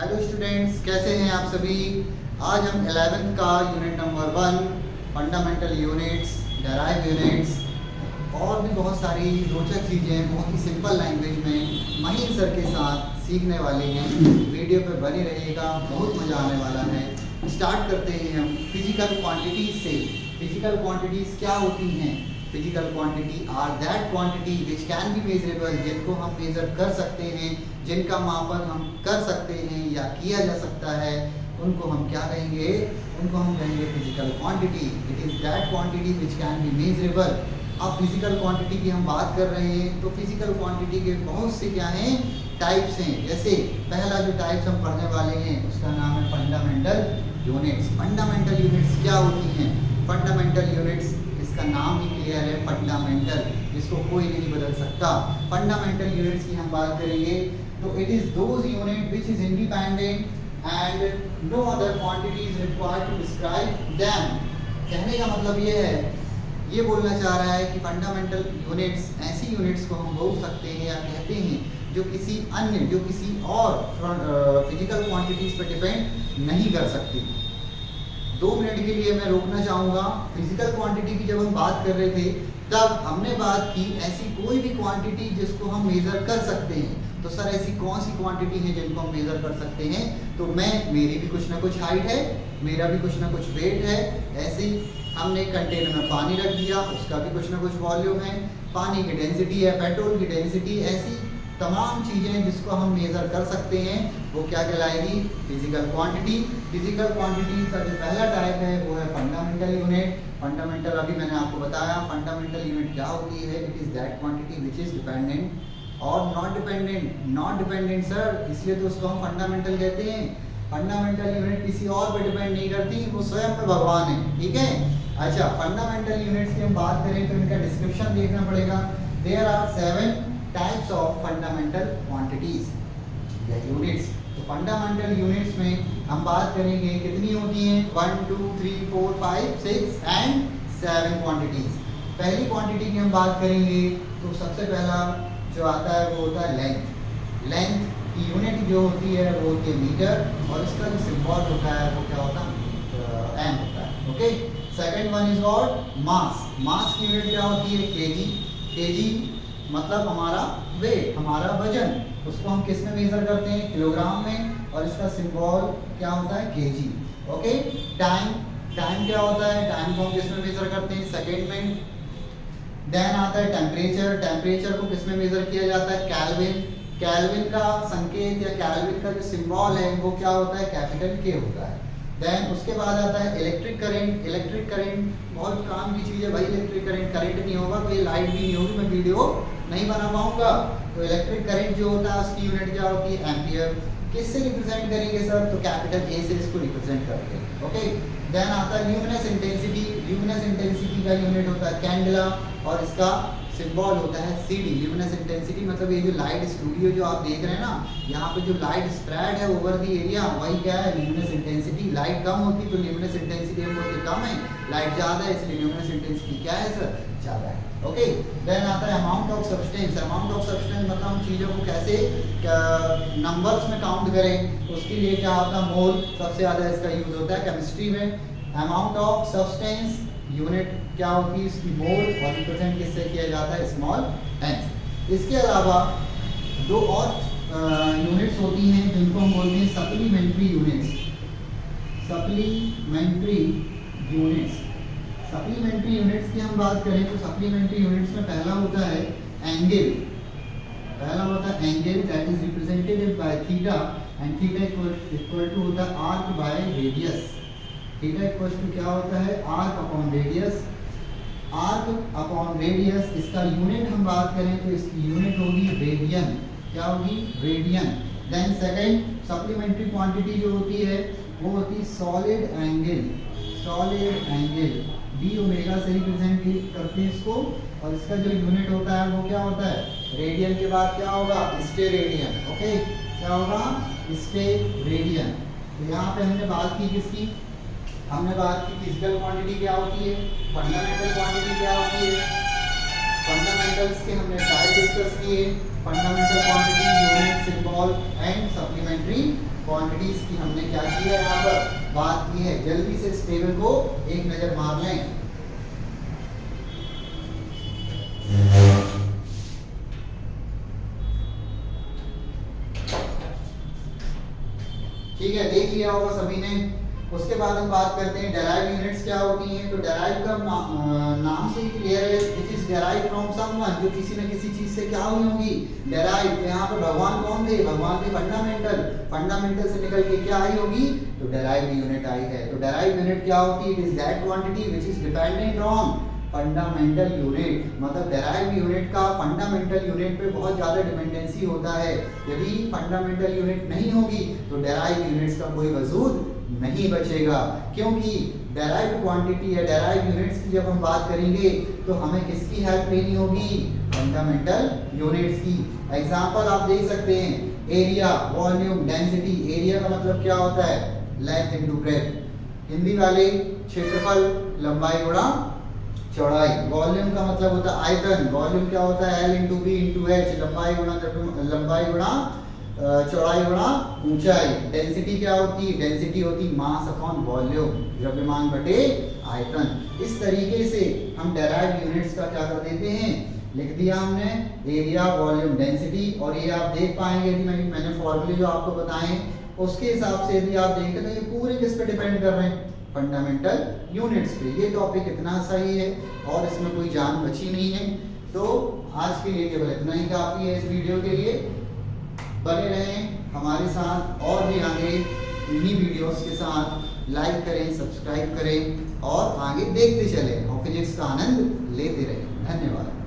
Hello students, कैसे हैं आप सभी। आज हम 11th का unit number 1 fundamental units, derive units और भी बहुत सारी रोचक चीज़ें बहुत ही सिंपल लैंग्वेज में महीन सर के साथ सीखने वाले हैं। वीडियो पे बने रहिएगा, बहुत मज़ा आने वाला है। स्टार्ट करते हैं हम फिजिकल क्वांटिटीज से। फिजिकल क्वांटिटीज़ क्या होती हैं? Physical quantity are that quantity which can be measurable, जिनको हम मेज़र कर सकते हैं, जिनका मापन हम कर सकते हैं या किया जा सकता है, उनको हम क्या कहेंगे? उनको हम कहेंगे physical quantity. It is that quantity which can be measurable. अब फिजिकल क्वांटिटी की हम बात कर रहे हैं तो फिजिकल क्वांटिटी के बहुत से क्या हैं, टाइप्स हैं। जैसे पहला जो टाइप्स हम पढ़ने वाले हैं उसका नाम है फंडामेंटल यूनिट्स। फंडामेंटल यूनिट्स क्या होती हैं? फंडामेंटल यूनिट्स, इसका नाम ही क्लियर है, फंडामेंटल, जिसको कोई नहीं बदल सकता। फंडामेंटल यूनिट्स की हम बात करेंगे तो it is those unit which is independent and no other quantity is required to describe them. कहने का मतलब ये है, ये बोलना चाह रहा है कि फंडामेंटल यूनिट्स ऐसी यूनिट्स को हम बोल सकते हैं या कहते हैं जो किसी अन्य, जो किसी और फिजिकल क्वांटिटीज पर डिपेंड नहीं कर सकती। 2 मिनट के लिए मैं रोकना चाहूँगा। फिजिकल क्वांटिटी की जब हम बात कर रहे थे तब हमने बात की ऐसी कोई भी क्वांटिटी जिसको हम मेज़र कर सकते हैं। तो सर ऐसी कौन सी क्वांटिटी है जिनको हम मेज़र कर सकते हैं? तो मेरी भी कुछ ना कुछ हाइट है, मेरा भी कुछ ना कुछ वेट है। ऐसे ही हमने कंटेनर में पानी रख दिया, उसका भी कुछ ना कुछ वॉल्यूम है, पानी की डेंसिटी है, पेट्रोल की डेंसिटी, ऐसी तमाम चीज़ें जिसको हम मेज़र कर सकते हैं वो क्या कहलाएगी? Physical quantity. फिजिकल क्वांटिटी का जो पहला टाइप है वो है फंडामेंटल यूनिट। फंडामेंटल अभी मैंने आपको बताया, फंडामेंटल यूनिट क्या होती है? It is that quantity which is dependent और not dependent. Not dependent sir, इसलिए तो उसको हम फंडामेंटल कहते हैं। फंडामेंटल यूनिट किसी और पर डिपेंड नहीं करती, वो स्वयं में भगवान है। ठीक है। अच्छा, फंडामेंटल यूनिट्स की हम बात करें तो इनका डिस्क्रिप्शन देखना पड़ेगा। There are 7 types of fundamental quantities या यूनिट्स। तो फंडामेंटल यूनिट्स में हम बात करेंगे कितनी होती हैं? 1 2 3 4 5 6 एंड 7 क्वांटिटीज। पहली क्वांटिटी की हम बात करेंगे तो सबसे पहला जो आता है वो होता है लेंथ। लेंथ की यूनिट जो होती है वो होती है मीटर और इसका जो सिंबल होता है वो क्या होता है? एम होता है। Okay. Second one is what? Mass. Mass की यूनिट क्या होती है? केजी। केजी मतलब हमारा वेट, हमारा वजन। उसको हम किस में मेजर करते हैं? किलोग्राम में, और इसका सिंबल क्या होता है? केजी। ओके। टाइम। टाइम क्या होता है? टाइम को हम किस में मेजर करते हैं? सेकेंड में। देन आता है टेम्परेचर। टेम्परेचर को किस में मेजर किया जाता है? केल्विन। केल्विन का संकेत या केल्विन का जो सिंबल है वो क्या होता है? कैपिटल के होता है। देन उसके बाद आता है इलेक्ट्रिक करंट। इलेक्ट्रिक करंट बहुत काम की चीज़ है भाई। इलेक्ट्रिक करंट, करंट नहीं होगा तो ये लाइट भी नहीं होगी, मैं वीडियो नहीं बना पाऊंगा। तो इलेक्ट्रिक करंट जो होता है उसकी यूनिट क्या होती है? एम्पियर। किससे रिप्रेजेंट करेंगे सर? तो कैपिटल ए से इसको रिप्रेजेंट करते हैं। ओके। देन आता है ल्यूमिनस इंटेंसिटी। ल्यूमिनस इंटेंसिटी का यूनिट होता है कैंडला और इसका सिंबल होता है CD। ल्यूमिनस इंटेंसिटी मतलब ये जो लाइट स्टूडियो जो आप देख रहे हैं ना, यहाँ पे जो लाइट स्प्रेड है ओवर दी एरिया, वही क्या है? Luminous intensity. लाइट कम होती तो ल्यूमिनस इंटेंसिटी हम बोलते कम है, लाइट ज़्यादा है इसलिए ल्यूमिनस इंटेंसिटी क्या है सर? ज़्यादा है। ओके। देन आता है amount of substance. Amount of substance मतलब हम चीज़ों को कैसे नंबर्स में काउंट करें, उसके लिए क्या होता है? मोल। सबसे ज़्यादा इसका यूज होता है केमिस्ट्री में। अमाउंट ऑफ सब्सटेंस यूनिट क्या होती है? इसकी मोल, और रिप्रेजेंट किससे किया जाता है? Small n. इसके अलावा 2 और यूनिट्स होती हैं जिनको हम बोलते हैं supplementary units. Supplementary units. Supplementary units की हम बात करें तो सप्लीमेंट्री यूनिट्स में पहला होता है एंगल। पहला होता है angle, that is represented by theta and theta equal to होता है arc by radius. Theta equal to क्या होता है? Arc upon radius. Arc upon radius, इसका यूनिट हम बात करें तो इसकी यूनिट होगी रेडियन। क्या होगी? Radian. Then second supplementary quantity जो होती है वो होती है solid angle. Solid angle d omega से रिप्रेजेंट करते हैं इसको, और इसका जो यूनिट होता है वो क्या होता है? रेडियन के बाद क्या होगा? स्टेरेडियन। ओके। क्या होगा? स्टेरेडियन। तो यहाँ पे हमने बात की किसकी? हमने बात की फिजिकल क्वांटिटी क्या होती है, फंडामेंटल क्वांटिटी क्या होती है, फंडामेंटल्स के हमने टाइप डिस्कस किए, fundamental quantity, unit, symbol and supplementary quantities की हमने क्या किया है, यहाँ पर बात की है। जल्दी से इस टेबल को एक नजर मार लें। ठीक है, देख लिया होगा सभी ने। उसके बाद हम बात करते हैं डेराइव यूनिट्स क्या होती हैं। तो डेराइव का नाम से ही क्लियर है, it is derive from someone, जो किसी न किसी चीज से क्या हुई होगी, डेराइव। तो यहाँ पर भगवान कौन थे, भगवान थे फंडामेंटल, फंडामेंटल से निकल के क्या आई होगी, तो डेराइव यूनिट आई है। तो डेराइव यूनिट क्या होती है, it is that quantity which is dependent on fundamental unit. मतलब डेराइव यूनिट का फंडामेंटल यूनिट पे बहुत ज़्यादा डिपेंडेंसी होता है। यदि फंडामेंटल यूनिट नहीं होगी तो डेराइव यूनिट्स का कोई वजूद नहीं बचेगा, क्योंकि डेराइव क्वांटिटी या डेराइव यूनिट्स की जब हम बात करेंगे तो हमें किसकी हेल्प लेनी होगी, फंडामेंटल यूनिट्स की। एग्जांपल आप देख सकते हैं, एरिया, वॉल्यूम, डेंसिटी। एरिया का मतलब क्या होता है, लेंथ इनटू ब्रेथ। हिंदी वाले क्षेत्रफल, लंबाई गुणा चौड़ाई। वॉल्यूम का मतलब होता है आयतन। वॉल्यूम क्या होता है, L into b into h, लंबाई गुणा चौड़ाई गुणा ऊंचाई। डेंसिटी क्या होती है, डेंसिटी होती मास अपॉन वॉल्यूम, द्रव्यमान बटे आयतन। इस तरीके से हम डेराइव यूनिट्स का क्या कर देते हैं, लिख दिया हमने, एरिया, वॉल्यूम, डेंसिटी। और ये आप देख पाएंगे कि मैंने फॉर्मूले जो आपको बताए उसके हिसाब से यदि आप देखें तो ये पूरे किस पे डिपेंड कर रहे हैं, फंडामेंटल यूनिट्स पे। ये टॉपिक इतना सही है और इसमें कोई जान बची नहीं है। तो आज के लिए केवल इतना ही काफ़ी है। इस वीडियो के लिए बने रहें हमारे साथ और भी आगे इन्हीं वीडियोस के साथ। लाइक करें, सब्सक्राइब करें और आगे देखते चलें और फिजिक्स का आनंद लेते रहें। धन्यवाद।